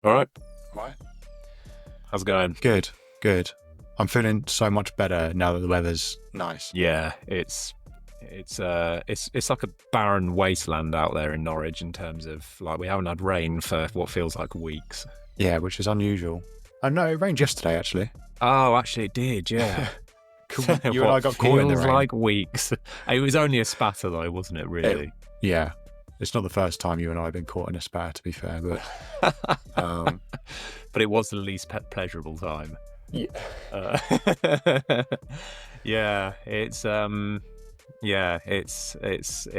All right. Right. How's it going? Good. I'm feeling so much better now that the weather's nice. Yeah, it's like a barren wasteland out there in Norwich in terms of like we haven't had rain for what feels like weeks. Yeah, which is unusual. I know it rained yesterday, actually. Oh, actually, it did. Yeah. You and I got caught in the feels rain. like weeks. It was only a spatter though, wasn't it? Really. Yeah. It's not the first time you and I have been caught in a spat, to be fair, but But it was the least pleasurable time. yeah. Yeah, it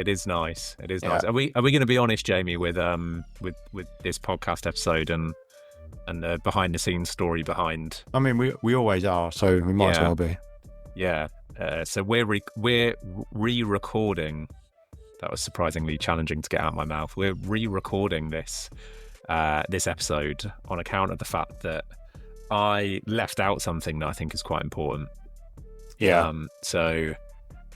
is nice. It is nice. Yeah. Are we going to be honest, Jamie, with this podcast episode and the behind the scenes story behind? I mean, we always are, so we might as well be. Yeah. So we're re-recording. That was surprisingly challenging to get out of my mouth. We're re-recording this episode on account of the fact that I left out something that I think is quite important. Yeah. So,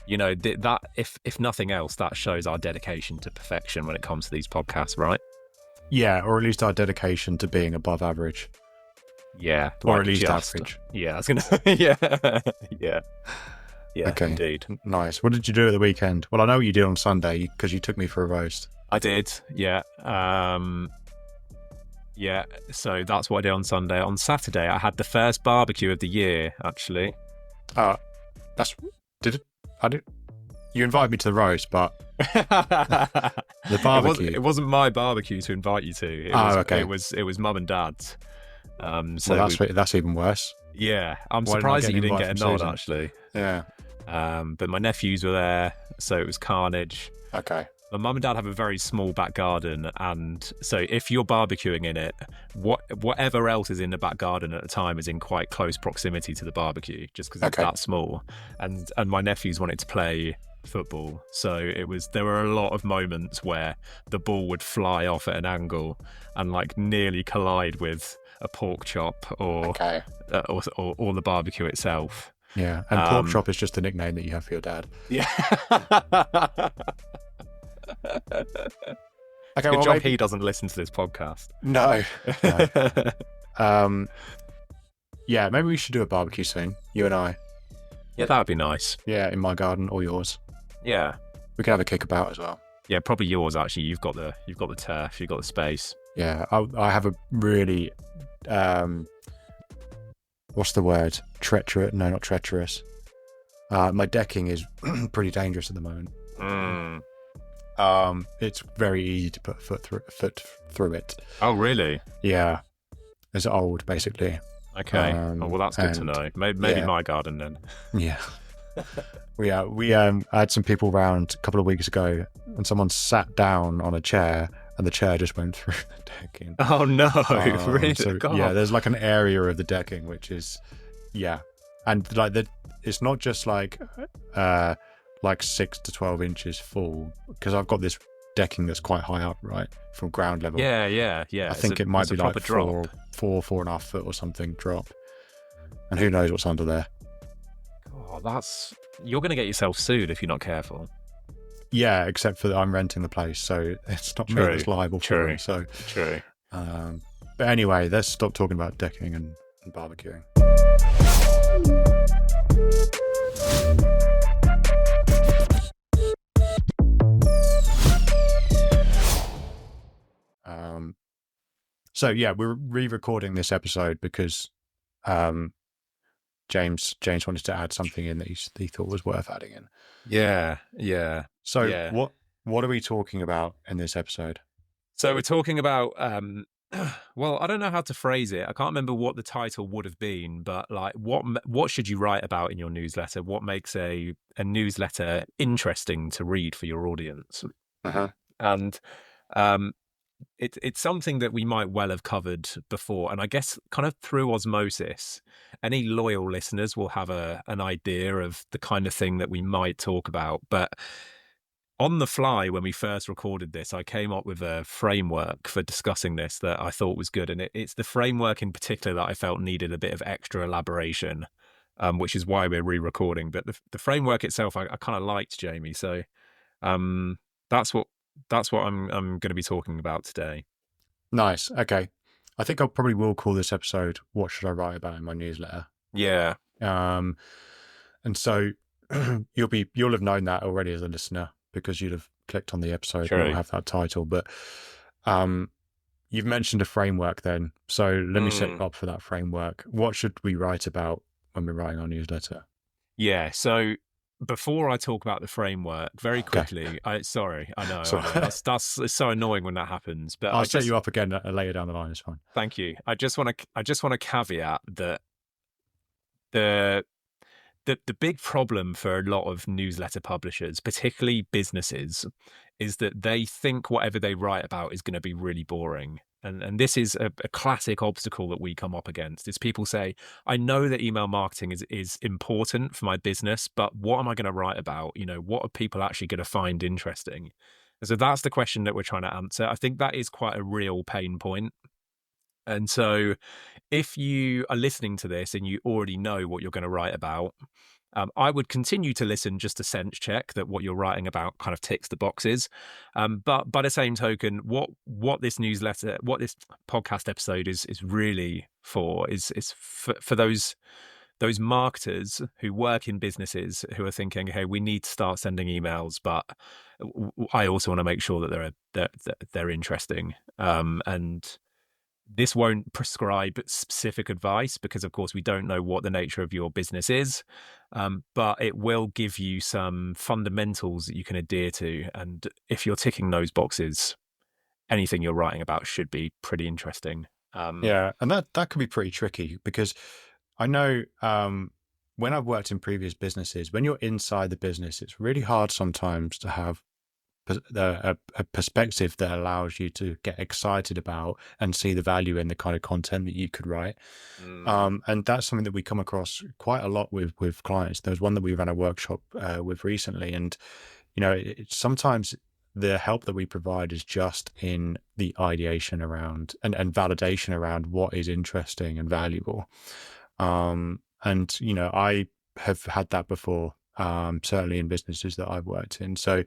you know, that if nothing else, that shows our dedication to perfection when it comes to these podcasts, right? Yeah, or at least our dedication to being above average. Yeah, or at least average. Yeah, I was gonna. Yeah, yeah. Okay. Indeed. Nice. What did you do at the weekend? Well, I know what you did on Sunday because you took me for a roast. I did. Yeah. Yeah. So that's what I did on Sunday. On Saturday, I had the first barbecue of the year. Actually. You invited me to the roast, but the barbecue. It wasn't my barbecue to invite you to. Okay. It was mum and dad's. So well, that's even worse. Yeah, I'm Why didn't I surprised get that you an didn't invite get a from nod. Susan? Actually. Yeah. But my nephews were there, so it was carnage. Okay. My mum and dad have a very small back garden, and so if you're barbecuing in it, whatever else is in the back garden at the time is in quite close proximity to the barbecue, just because it's that small. And my nephews wanted to play football, so there were a lot of moments where the ball would fly off at an angle and like nearly collide with a pork chop or the barbecue itself. Yeah, and pork chop is just a nickname that you have for your dad. Yeah. Okay, Good job he doesn't listen to this podcast. No. Yeah, maybe we should do a barbecue soon, you and I. Yeah, that would be nice. Yeah, in my garden or yours. Yeah. We can have a kickabout as well. Yeah, probably yours actually. You've got the turf, you've got the space. Yeah, I have a really what's the word? Treacherous? No, not treacherous. My decking is pretty dangerous at the moment. It's very easy to put foot through it. Oh, really? Yeah, it's old basically. Okay. Well, that's good to know. Maybe my garden then. Yeah. We I had some people round a couple of weeks ago, and someone sat down on a chair, and the chair just went through the decking. Oh no! Really? So, yeah, there's like an area of the decking which is, and like it's not just like 6 to 12 inches full, because I've got this decking that's quite high up, right, from ground level. Yeah. I think it might be like 4.5 foot or something drop, and who knows what's under there. Oh, you're going to get yourself sued if you're not careful. Yeah, except for that I'm renting the place, so it's not me that's liable for it. So true. But anyway, let's stop talking about decking and barbecuing. So yeah, we're re-recording this episode because James wanted to add something in that he thought was worth adding in. Yeah. So what are we talking about in this episode? So we're talking about well, I don't know how to phrase it. I can't remember what the title would have been, but like what should you write about in your newsletter? What makes a newsletter interesting to read for your audience? And it's something that we might well have covered before, and I guess kind of through osmosis, any loyal listeners will have an idea of the kind of thing that we might talk about. But on the fly, when we first recorded this, I came up with a framework for discussing this that I thought was good, and it's the framework in particular that I felt needed a bit of extra elaboration, which is why we're re-recording. But the framework itself, I kind of liked, Jamie. So that's what I'm going to be talking about today. Nice. Okay. I think I probably will call this episode "What Should I Write About in My Newsletter." Yeah, Um, and so you'll have known that already as a listener because you'd have clicked on the episode and it'll true. have that title. But um, you've mentioned a framework then, so let me set you Mm. up for that framework. What should we write about when we're writing our newsletter? Yeah. So before I talk about the framework, very Okay, quickly, sorry, so I know. That's it's so annoying when that happens. But I'll I set just you up again later down the line. It's fine. thank you. I just want to caveat that the the big problem for a lot of newsletter publishers, particularly businesses, is that they think whatever they write about is going to be really boring. And this is a classic obstacle that we come up against is people say, I know that email marketing is important for my business, but what am I going to write about? You know, what are people actually going to find interesting? And so that's the question that we're trying to answer. I think that is quite a real pain point. And so if you are listening to this and you already know what you're going to write about, I would continue to listen just to sense check that what you're writing about kind of ticks the boxes. But by the same token, what this newsletter, what this podcast episode is really for is for those marketers who work in businesses who are thinking, hey, we need to start sending emails, but I also want to make sure that they're interesting. And this won't prescribe specific advice because, of course, we don't know what the nature of your business is, but it will give you some fundamentals that you can adhere to. And if you're ticking those boxes, anything you're writing about should be pretty interesting. Yeah, and that can be pretty tricky because I know when I've worked in previous businesses, when you're inside the business, it's really hard sometimes to have a perspective that allows you to get excited about and see the value in the kind of content that you could write. mm, And that's something that we come across quite a lot with clients. There was one that we ran a workshop with recently, and sometimes the help that we provide is just in the ideation around and validation around what is interesting and valuable. And I have had that before, certainly in businesses that I've worked in. So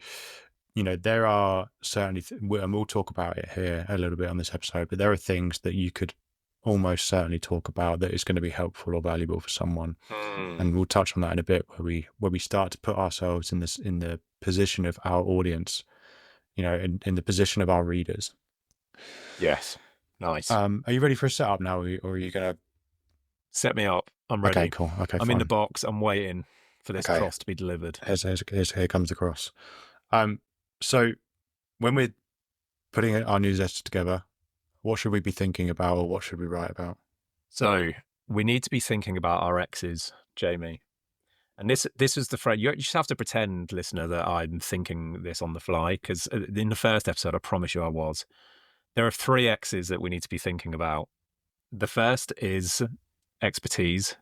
there are certainly, and we'll talk about it here a little bit on this episode, but there are things that you could almost certainly talk about that is going to be helpful or valuable for someone. mm, And we'll touch on that in a bit where we start to put ourselves in the position of our audience, in the position of our readers. yes, nice. Are you ready for a setup now, or are you going to? Set me up. I'm Okay, ready. cool. Okay, I'm in the fine. box. I'm waiting for this Okay, cross to be delivered. here comes the cross. So when we're putting our newsletter together, what should we be thinking about, or what should we write about? So we need to be thinking about our exes, Jamie. And this is the phrase. You just have to pretend, listener, that I'm thinking this on the fly, because in the first episode, I promise you I was. There are three X's that we need to be thinking about. The first is expertise.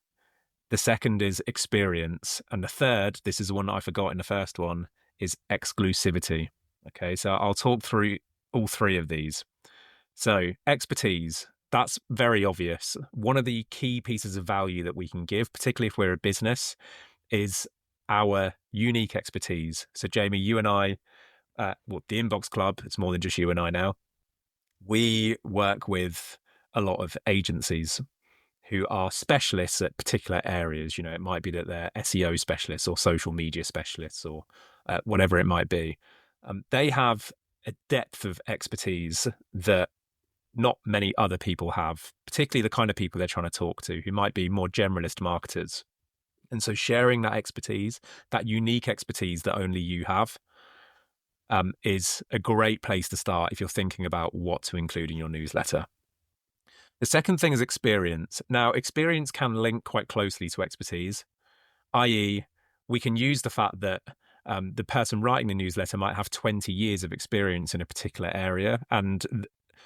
The second is experience. And the third, this is the one that I forgot in the first one, is exclusivity. Okay, so I'll talk through all three of these. So expertise, that's very obvious. One of the key pieces of value that we can give, particularly if we're a business, is our unique expertise. So Jamie, you and I, the Inbox Club, it's more than just you and I now. We work with a lot of agencies who are specialists at particular areas. It might be that they're SEO specialists or social media specialists or whatever it might be. They have a depth of expertise that not many other people have, particularly the kind of people they're trying to talk to who might be more generalist marketers. And so sharing that expertise, that unique expertise that only you have, is a great place to start if you're thinking about what to include in your newsletter. The second thing is experience. Now, experience can link quite closely to expertise, i.e., we can use the fact that the person writing the newsletter might have 20 years of experience in a particular area. And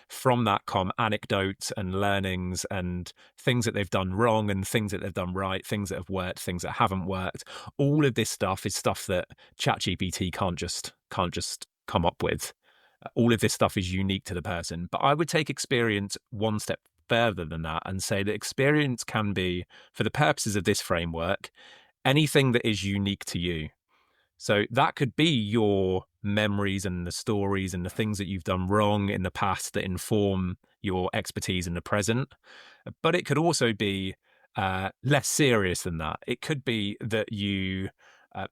from that come anecdotes and learnings and things that they've done wrong and things that they've done right, things that have worked, things that haven't worked. All of this stuff is stuff that ChatGPT can't just come up with. All of this stuff is unique to the person. But I would take experience one step further than that and say that experience can be, for the purposes of this framework, anything that is unique to you. So that could be your memories and the stories and the things that you've done wrong in the past that inform your expertise in the present. But it could also be less serious than that. It could be that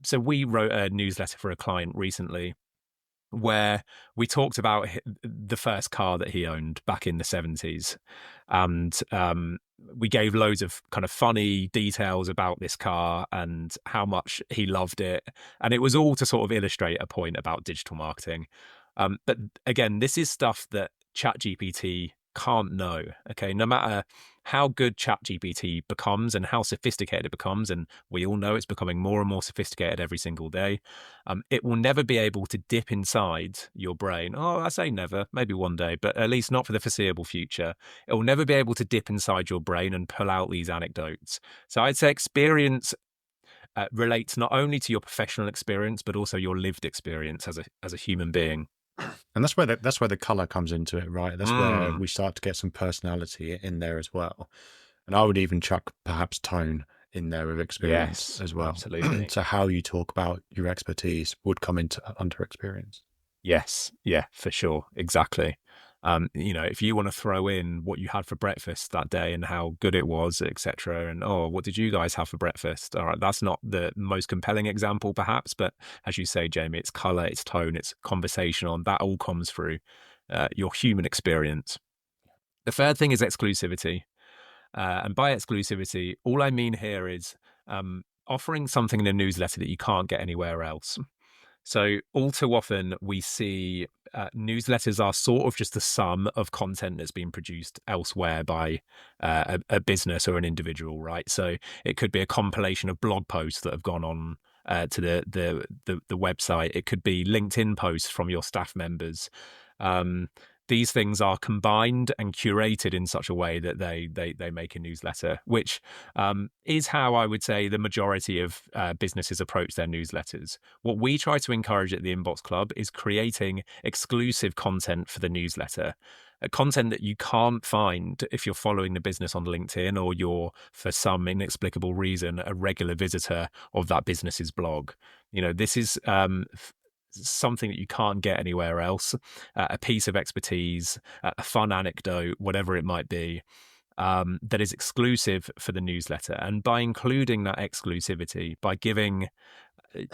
so we wrote a newsletter for a client recently where we talked about the first car that he owned back in the 70s. And we gave loads of kind of funny details about this car and how much he loved it. And it was all to sort of illustrate a point about digital marketing. But again, this is stuff that ChatGPT can't know. Okay, no matter how good ChatGPT becomes and how sophisticated it becomes, and we all know it's becoming more and more sophisticated every single day, it will never be able to dip inside your brain. Oh, I say never, maybe one day, but at least not for the foreseeable future. It will never be able to dip inside your brain and pull out these anecdotes. So I'd say experience relates not only to your professional experience, but also your lived experience as a human being. And that's where the color comes into it, right? That's where we start to get some personality in there as well. And I would even chuck perhaps tone in there of experience as well. Absolutely. So how you talk about your expertise would come into under experience. Yes, yeah, for sure, exactly. If you want to throw in what you had for breakfast that day and how good it was, etc., and oh, what did you guys have for breakfast? All right, that's not the most compelling example, perhaps, but as you say, Jamie, it's color, it's tone, it's conversational, and that all comes through your human experience. The third thing is exclusivity, and by exclusivity, all I mean here is offering something in a newsletter that you can't get anywhere else. So all too often we see newsletters are sort of just the sum of content that's been produced elsewhere by a business or an individual, right? So it could be a compilation of blog posts that have gone on to the website. It could be LinkedIn posts from your staff members. These things are combined and curated in such a way that they make a newsletter, which is how I would say the majority of businesses approach their newsletters. What we try to encourage at the Inbox Club is creating exclusive content for the newsletter, content that you can't find if you're following the business on LinkedIn or you're, for some inexplicable reason, a regular visitor of that business's blog. This is something that you can't get anywhere else, a piece of expertise, a fun anecdote, whatever it might be, that is exclusive for the newsletter. And by including that exclusivity, by giving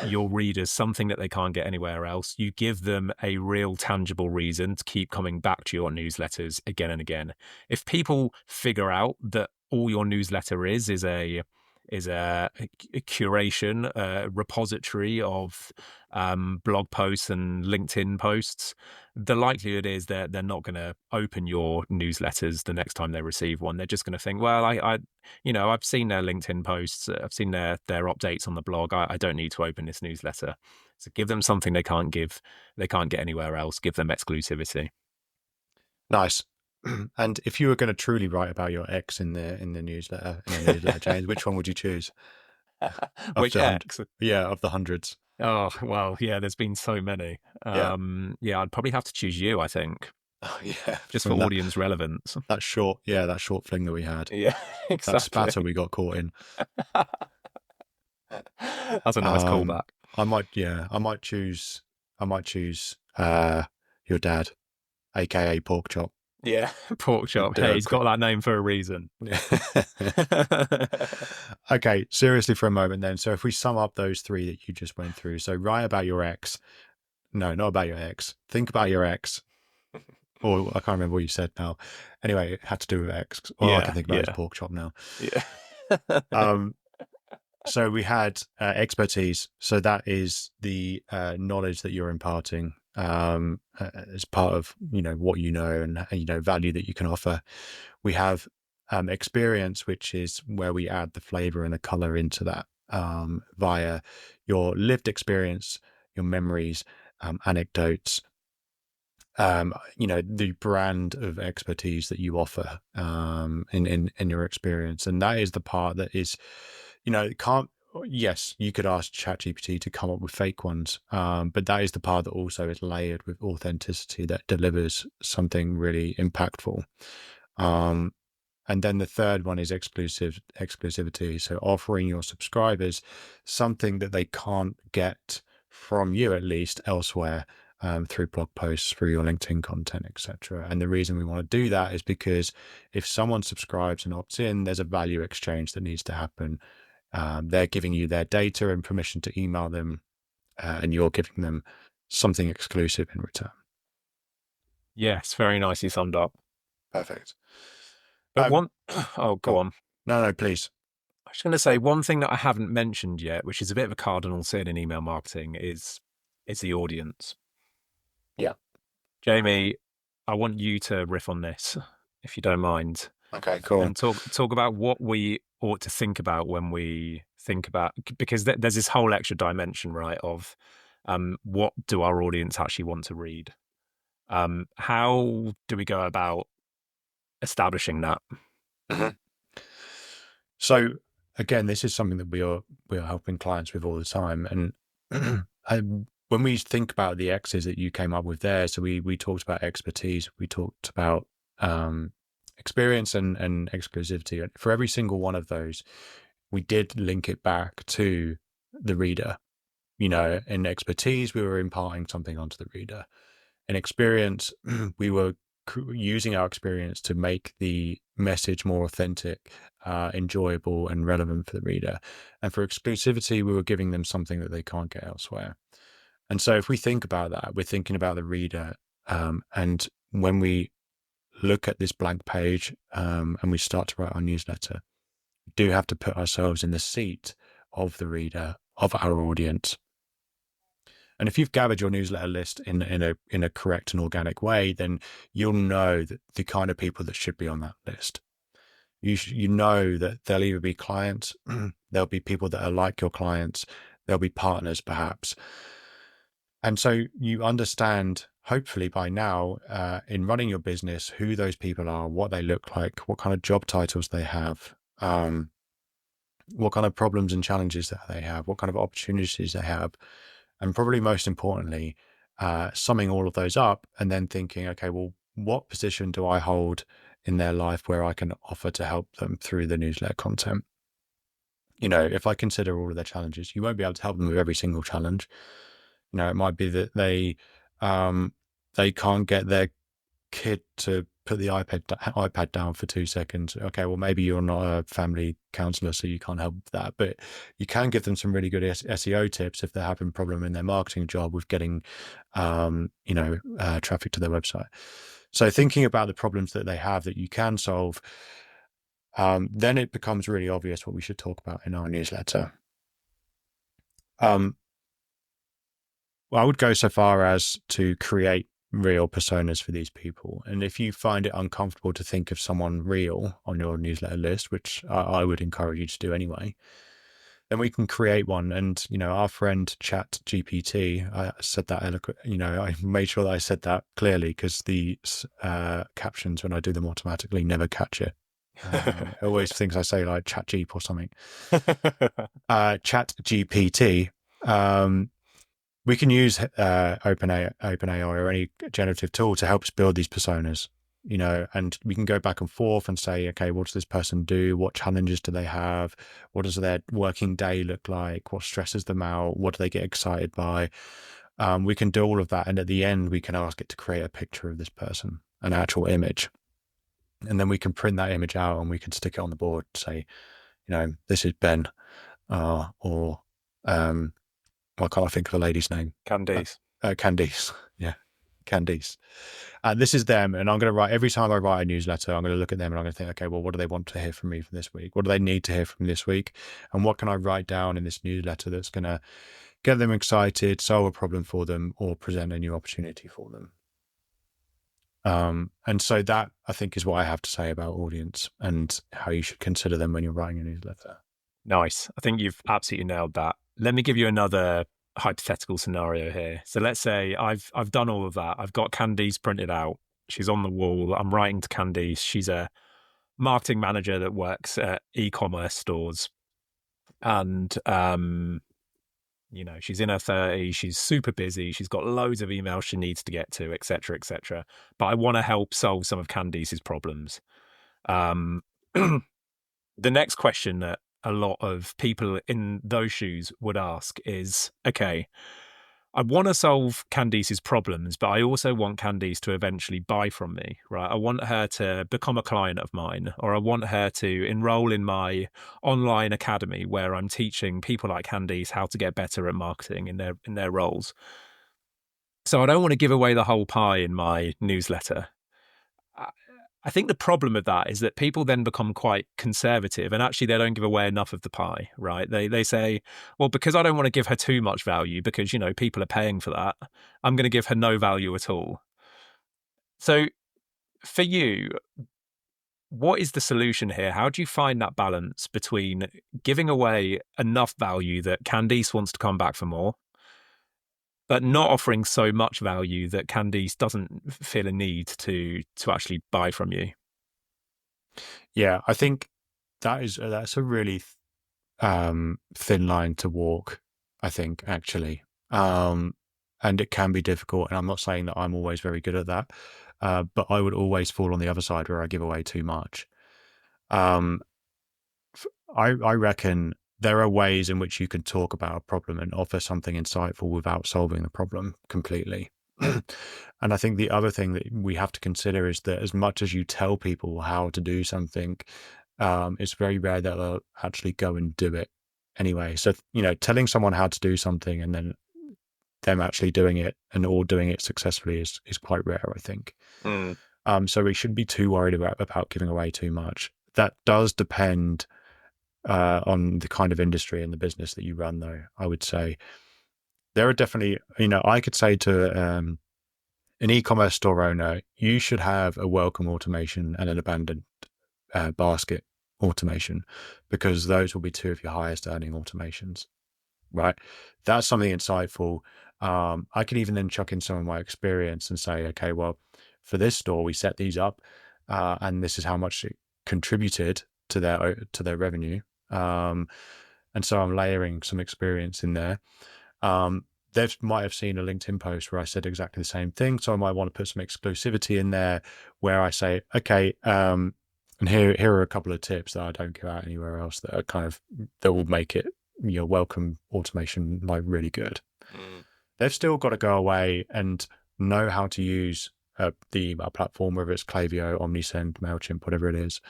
your readers something that they can't get anywhere else, you give them a real tangible reason to keep coming back to your newsletters again and again. If people figure out that all your newsletter is a curation, a repository of blog posts and LinkedIn posts, the likelihood is that they're not going to open your newsletters the next time they receive one. They're just going to think, well, I've seen their LinkedIn posts, I've seen their updates on the blog. I don't need to open this newsletter. So give them something they can't get anywhere else. Give them exclusivity. Nice. And if you were going to truly write about your ex in the newsletter, James, which one would you choose? Which ex? Yeah, of the hundreds. Oh, well, yeah, there's been so many. Yeah, I'd probably have to choose you, I think. Oh, yeah. Just for audience relevance. That short fling that we had. Yeah, exactly. That spatter we got caught in. That's a nice callback. I might choose your dad, aka Pork Chop. Yeah, Pork Chop. Hey, he's got that name for a reason. Okay, seriously for a moment then. So if we sum up those three that you just went through. So write about your ex. No, not about your ex. Think about your ex. Or I can't remember what you said now. Anyway, it had to do with ex. All I can think about is Pork Chop now. Yeah. So we had expertise. So that is the knowledge that you're imparting as part of what you know and value that you can offer. We have experience, which is where we add the flavor and the color into that via your lived experience, your memories, anecdotes, the brand of expertise that you offer in your experience. And that is the part that is, yes, you could ask ChatGPT to come up with fake ones, but that is the part that also is layered with authenticity that delivers something really impactful. And then the third one is exclusivity. So offering your subscribers something that they can't get from you, at least, elsewhere, through blog posts, through your LinkedIn content, etc. And the reason we want to do that is because if someone subscribes and opts in, there's a value exchange that needs to happen. They're giving you their data and permission to email them, and you're giving them something exclusive in return. Yes, very nicely summed up. Perfect. But oh, go on. No, please. I was going to say one thing that I haven't mentioned yet, which is a bit of a cardinal sin in email marketing, is the audience. Yeah. Jamie, I want you to riff on this, if you don't mind. Okay, cool. And talk about what we ought to think about when we think about, because there's this whole extra dimension, right, of what do our audience actually want to read? How do we go about establishing that? Mm-hmm. So again, this is something that we are helping clients with all the time. And when we think about the X's that you came up with there, so we talked about expertise, we talked about experience and exclusivity. For every single one of those, we did link it back to the reader. You know, in expertise, we were imparting something onto the reader. In experience, we were using our experience to make the message more authentic, enjoyable, and relevant for the reader. And for exclusivity, we were giving them something that they can't get elsewhere. And so if we think about that, we're thinking about the reader. And when we look at this blank page and we start to write our newsletter, we do have to put ourselves in the seat of the reader, of our audience. And if you've gathered your newsletter list in a correct and organic way, then you'll know that the kind of people that should be on that list. You know that they'll either be clients, there'll be people that are like your clients, there'll be partners perhaps. And so you understand, hopefully by now, in running your business, who those people are, what they look like, what kind of job titles they have, what kind of problems and challenges that they have, what kind of opportunities they have. And probably most importantly, summing all of those up and then thinking, okay, well, what position do I hold in their life where I can offer to help them through the newsletter content? You know, if I consider all of their challenges, you won't be able to help them with every single challenge. You know, it might be that they can't get their kid to put the iPad down for 2 seconds. Okay, well, maybe you're not a family counselor, so you can't help with that, but you can give them some really good SEO tips if they're having a problem in their marketing job with getting, traffic to their website. So thinking about the problems that they have that you can solve, then it becomes really obvious what we should talk about in our newsletter. Well, I would go so far as to create real personas for these people. And if you find it uncomfortable to think of someone real on your newsletter list, which I would encourage you to do anyway, then we can create one. And, you know, our friend Chat GPT, I said that I made sure that I said that clearly because the captions when I do them automatically never catch it. Always things I say like Chat Jeep or something. Chat GPT. We can use OpenAI or any generative tool to help us build these personas, you know, and we can go back and forth and say, okay, what does this person do? What challenges do they have? What does their working day look like? What stresses them out? What do they get excited by? We can do all of that. And at the end, we can ask it to create a picture of this person, an actual image. And then we can print that image out and we can stick it on the board, say, you know, this is Ben, why can't I think of a lady's name? Candice. Candice. Yeah. Candice. This is them. And I'm going to write, every time I write a newsletter, I'm going to look at them and I'm going to think, okay, well, what do they want to hear from me for this week? What do they need to hear from me this week? And what can I write down in this newsletter that's going to get them excited, solve a problem for them, or present a new opportunity for them? And so that, I think, is what I have to say about audience and how you should consider them when you're writing a newsletter. Nice. I think you've absolutely nailed that. Let me give you another hypothetical scenario here. So let's say I've done all of that. I've got Candice printed out. She's on the wall. I'm writing to Candice. She's a marketing manager that works at e-commerce stores. And, she's in her 30s. She's super busy. She's got loads of emails she needs to get to, et cetera, et cetera. But I want to help solve some of Candice's problems. The next question that a lot of people in those shoes would ask is, okay, I want to solve Candice's problems, but I also want Candice to eventually buy from me, right? I want her to become a client of mine, or I want her to enroll in my online academy where I'm teaching people like Candice how to get better at marketing in their roles. So I don't want to give away the whole pie in my newsletter. I think the problem with that is that people then become quite conservative, and actually they don't give away enough of the pie, right? They say, well, because I don't want to give her too much value because, you know, people are paying for that, I'm going to give her no value at all. So for you, what is the solution here? How do you find that balance between giving away enough value that Candice wants to come back for more, but not offering so much value that Candice doesn't feel a need to actually buy from you? Yeah, I think that's a really thin line to walk, I think, actually. And it can be difficult. And I'm not saying that I'm always very good at that, but I would always fall on the other side where I give away too much. Um, I reckon there are ways in which you can talk about a problem and offer something insightful without solving the problem completely. And I think the other thing that we have to consider is that as much as you tell people how to do something, it's very rare that they'll actually go and do it anyway. So, you know, telling someone how to do something and then them actually doing it and all doing it successfully is quite rare, I think. Mm. So we shouldn't be too worried about giving away too much. That does depend on the kind of industry and the business that you run, though. I would say there are definitely, you know, I could say to an e-commerce store owner, you should have a welcome automation and an abandoned basket automation, because those will be two of your highest earning automations, right? That's something insightful. I could even then chuck in some of my experience and say, okay, well, for this store, we set these up and this is how much it contributed to their revenue. And so I'm layering some experience in there. They might have seen a LinkedIn post where I said exactly the same thing. So I might want to put some exclusivity in there where I say, okay, and here are a couple of tips that I don't give out anywhere else that are that will make it, you know, welcome automation like really good. Mm. They've still got to go away and know how to use the email platform, whether it's Klaviyo, Omnisend, MailChimp, whatever it is.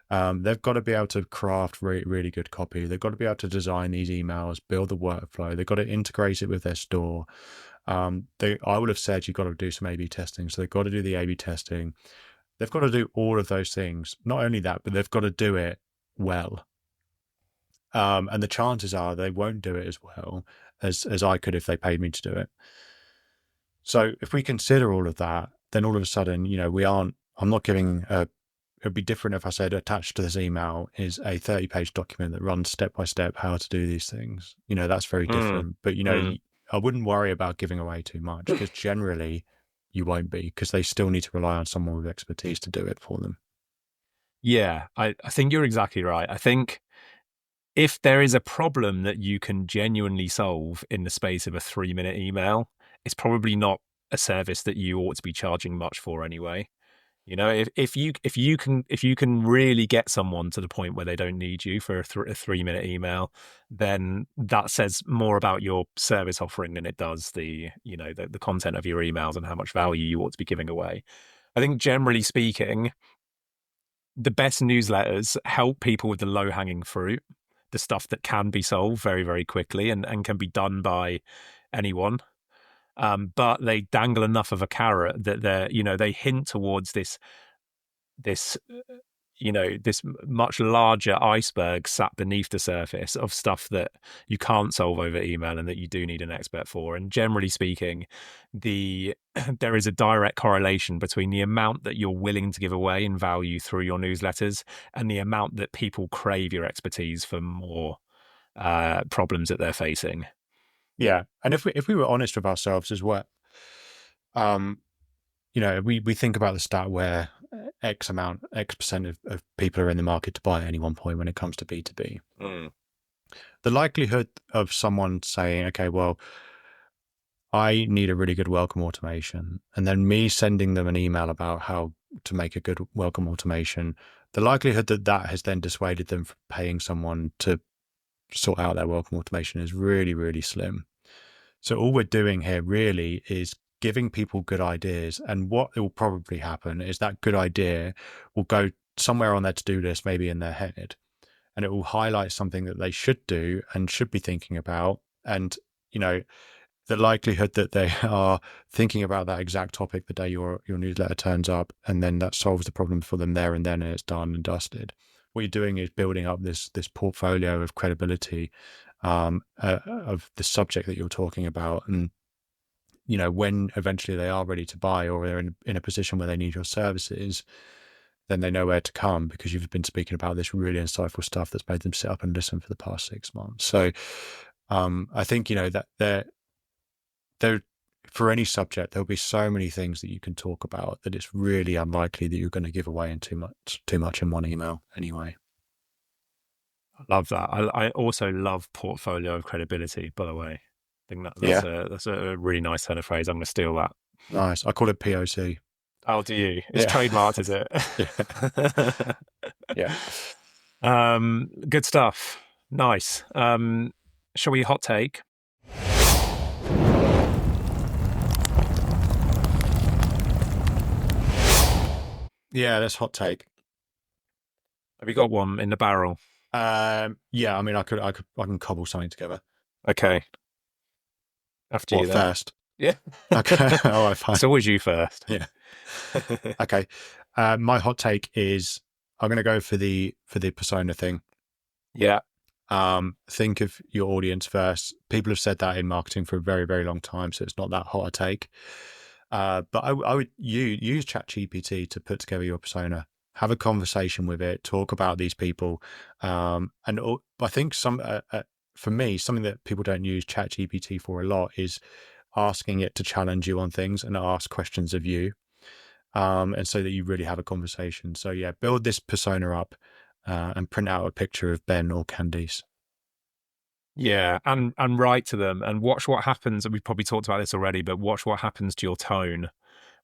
They've got to be able to craft really good copy. They've got to be able to design these emails, build the workflow. They've got to integrate it with their store. I would have said you've got to do some A/B testing. So they've got to do the A/B testing. They've got to do all of those things. Not only that, but they've got to do it well. And the chances are they won't do it as well as I could if they paid me to do it. So if we consider all of that, then all of a sudden, you know, I'm not giving it'd be different if I said attached to this email is a 30-page document that runs step by step how to do these things. You know, that's very different. But, you know, I wouldn't worry about giving away too much, because generally you won't be, because they still need to rely on someone with expertise to do it for them. Yeah, I think you're exactly right. I think if there is a problem that you can genuinely solve in the space of a 3-minute email, it's probably not a service that you ought to be charging much for anyway. You know, if you can really get someone to the point where they don't need you for a 3-minute email, then that says more about your service offering than it does the content of your emails and how much value you ought to be giving away. I think generally speaking, the best newsletters help people with the low-hanging fruit, the stuff that can be solved very, very quickly and can be done by anyone. But they dangle enough of a carrot that they hint towards this much larger iceberg sat beneath the surface of stuff that you can't solve over email and that you do need an expert for. And generally speaking, there is a direct correlation between the amount that you're willing to give away in value through your newsletters and the amount that people crave your expertise for more problems that they're facing. Yeah, and if we were honest with ourselves as well, you know, we think about the stat where X percent of people are in the market to buy at any one point when it comes to B2B. The likelihood of someone saying, okay, well, I need a really good welcome automation, and then me sending them an email about how to make a good welcome automation, the likelihood that has then dissuaded them from paying someone to sort out their welcome automation is really, really slim. So all we're doing here really is giving people good ideas. And what will probably happen is that good idea will go somewhere on their to-do list, maybe in their head, and it will highlight something that they should do and should be thinking about. And, you know, the likelihood that they are thinking about that exact topic the day your newsletter turns up, and then that solves the problem for them there and then, and it's done and dusted. What you're doing is building up this portfolio of credibility of the subject that you're talking about. And, you know, when eventually they are ready to buy, or they're in a position where they need your services, then they know where to come, because you've been speaking about this really insightful stuff that's made them sit up and listen for the past 6 months. So I think, you know, that there, for any subject, there'll be so many things that you can talk about that it's really unlikely that you're going to give away in too much in one email anyway. I love that. I also love portfolio of credibility, by the way. I think that's a really nice turn of phrase. I'm going to steal that. Nice. I call it POC. Oh, do you? It's trademarked, is it? Yeah. Yeah. Good stuff. Nice. Shall we hot take? Yeah, that's hot take. Have you got one in the barrel? Yeah, I mean, I can cobble something together. Okay. After you then. First? Yeah. Okay. All right, fine. It's always you first. Yeah. Okay. My hot take is I'm going to go for the persona thing. Yeah. Think of your audience first. People have said that in marketing for a very, very long time, so it's not that hot a take. But I would use ChatGPT to put together your persona. Have a conversation with it. Talk about these people. And I think for me, something that people don't use ChatGPT for a lot is asking it to challenge you on things and ask questions of you. And so that you really have a conversation. So yeah, build this persona up and print out a picture of Ben or Candice. Yeah, and write to them and watch what happens. We've probably talked about this already, but watch what happens to your tone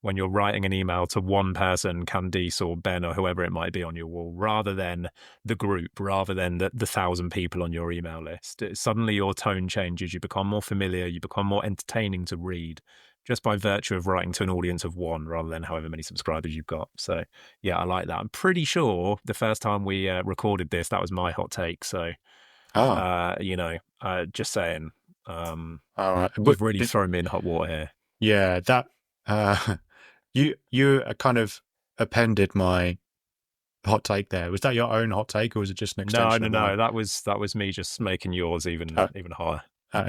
when you're writing an email to one person, Candice or Ben or whoever it might be on your wall, rather than the group, rather than the 1,000 people on your email list. Suddenly your tone changes. You become more familiar. You become more entertaining to read, just by virtue of writing to an audience of one rather than however many subscribers you've got. So yeah, I like that. I'm pretty sure the first time we recorded this, that was my hot take. So, just saying, all right. You've really thrown me in hot water here. Yeah, that you kind of appended my hot take there. Was that your own hot take, or was it just an extension? No. That was me just making yours even higher.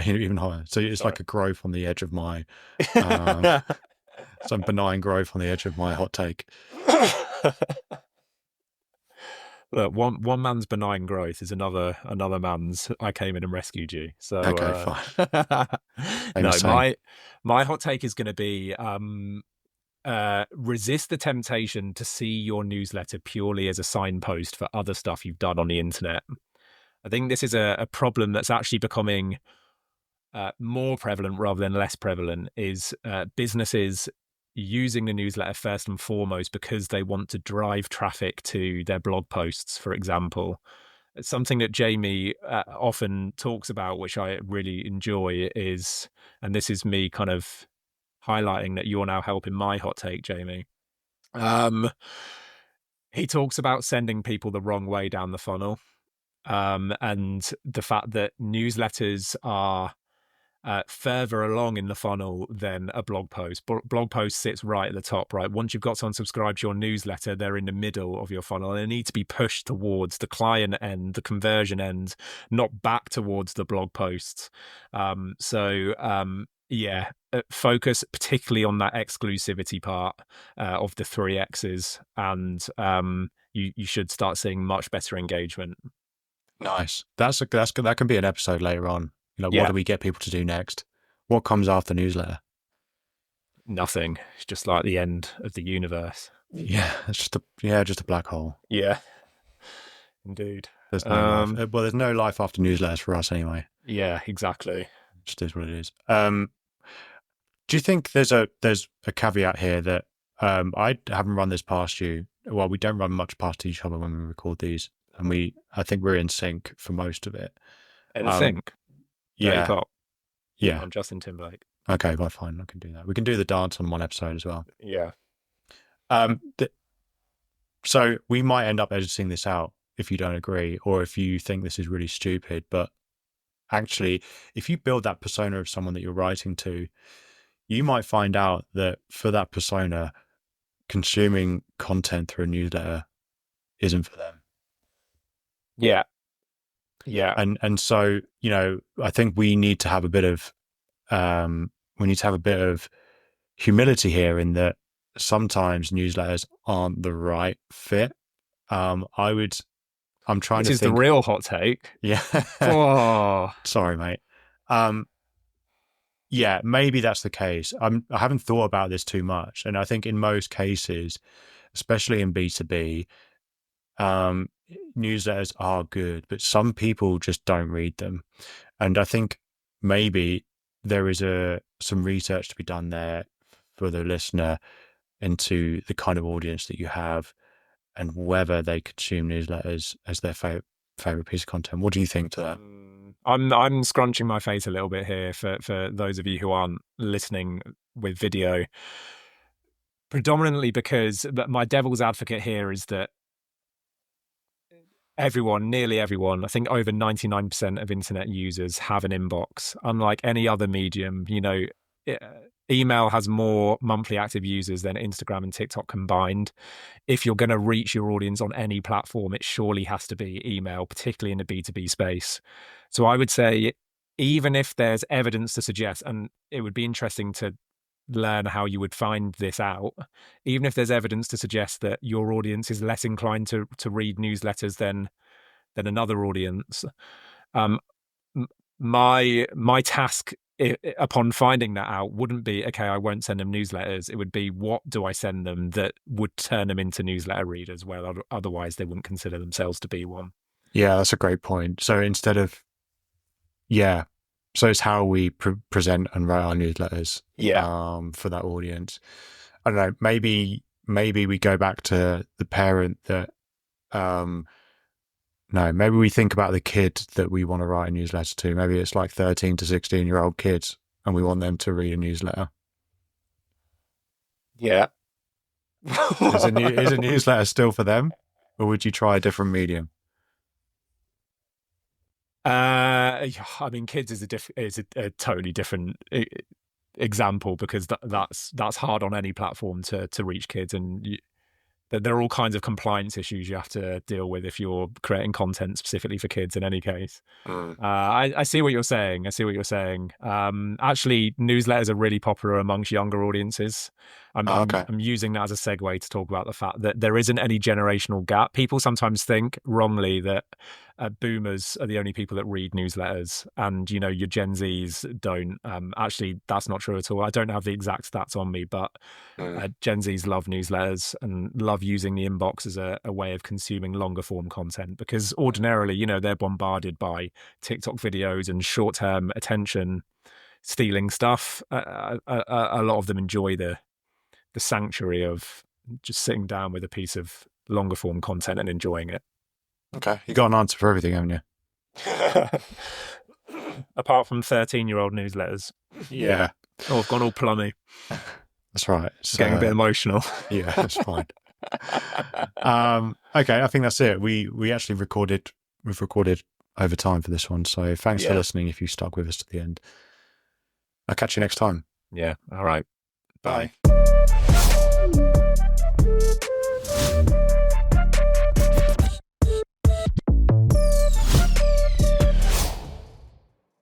Even higher. So it's like a growth on the edge of my some benign growth on the edge of my hot take. Look, one man's benign growth is another man's I came in and rescued you. So okay, fine. No, my hot take is going to be resist the temptation to see your newsletter purely as a signpost for other stuff you've done on the internet. I think this is a problem that's actually becoming more prevalent rather than less prevalent, is businesses using the newsletter first and foremost because they want to drive traffic to their blog posts, for example. It's something that Jamie often talks about, which I really enjoy, is, and this is me kind of highlighting that you're now helping my hot take, Jamie. He talks about sending people the wrong way down the funnel, and the fact that newsletters are further along in the funnel than a blog post. Blog post sits right at the top, right? Once you've got someone subscribed to your newsletter, they're in the middle of your funnel, and they need to be pushed towards the client end, the conversion end, not back towards the blog posts. Focus particularly on that exclusivity part of the 3 X's, and you should start seeing much better engagement. Nice. That can be an episode later on. What do we get people to do next? What comes after newsletter? Nothing. It's just like the end of the universe. Yeah, it's just a black hole. Yeah, indeed. There's no life. Well, there's no life after newsletters for us anyway. Yeah, exactly. It just is what it is. Do you think there's a caveat here that I haven't run this past you? Well, we don't run much past each other when we record these, and I think we're in sync for most of it. In sync. Yeah. Yeah. on Justin Timberlake. Okay, well, fine. I can do that. We can do the dance on one episode as well. Yeah. So we might end up editing this out if you don't agree, or if you think this is really stupid. But actually, if you build that persona of someone that you're writing to, you might find out that for that persona, consuming content through a newsletter isn't for them. Yeah. Yeah. And so, you know, I think we need to have a bit of humility here, in that sometimes newsletters aren't the right fit. I'm trying This to is think. the real hot take. Yeah. Oh. Sorry, mate. Yeah, maybe that's the case. I haven't thought about this too much. And I think in most cases, especially in B2B, newsletters are good, but some people just don't read them. And I think maybe there is some research to be done there for the listener into the kind of audience that you have and whether they consume newsletters as their favorite piece of content. What do you think to that? I'm scrunching my face a little bit here for those of you who aren't listening with video, predominantly because my devil's advocate here is that nearly everyone, I think over 99% of internet users have an inbox. Unlike any other medium, you know, email has more monthly active users than Instagram and TikTok combined. If you're going to reach your audience on any platform, it surely has to be email, particularly in the B2B space. So I would say, even if there's evidence to suggest, and it would be interesting to learn how you would find this out, even if there's evidence to suggest that your audience is less inclined to read newsletters than another audience, my task upon finding that out wouldn't be, okay, I won't send them newsletters. It would be, what do I send them that would turn them into newsletter readers, where otherwise they wouldn't consider themselves to be one? Yeah, that's a great point. So instead of, yeah, so it's how we present and write our newsletters. Yeah. For that audience. I don't know. Maybe we go back to the parent that, no, maybe we think about the kid that we want to write a newsletter to. Maybe it's like 13 to 16-year-old kids, and we want them to read a newsletter. Yeah. Is a newsletter still for them, or would you try a different medium? I mean, kids is a totally different example, because that's hard on any platform to reach kids, and there are all kinds of compliance issues you have to deal with if you're creating content specifically for kids in any case. I see what you're saying. Actually, newsletters are really popular amongst younger audiences. I'm using that as a segue to talk about the fact that there isn't any generational gap. People sometimes think wrongly that boomers are the only people that read newsletters, and, you know, your Gen Zs don't. Actually, that's not true at all. I don't have the exact stats on me, but Gen Zs love newsletters and love using the inbox as a way of consuming longer form content, because ordinarily, you know, they're bombarded by TikTok videos and short-term attention stealing stuff. A lot of them enjoy the sanctuary of just sitting down with a piece of longer form content and enjoying it. Okay, you got an answer for everything, haven't you? Apart from 13-year-old newsletters. Yeah. Oh, I've gone all plummy. That's right. It's getting a bit emotional. Yeah, that's fine. Okay, I think that's it. We actually recorded over time for this one, so thanks for listening if you stuck with us to the end. I'll catch you next time. Yeah, all right. Bye.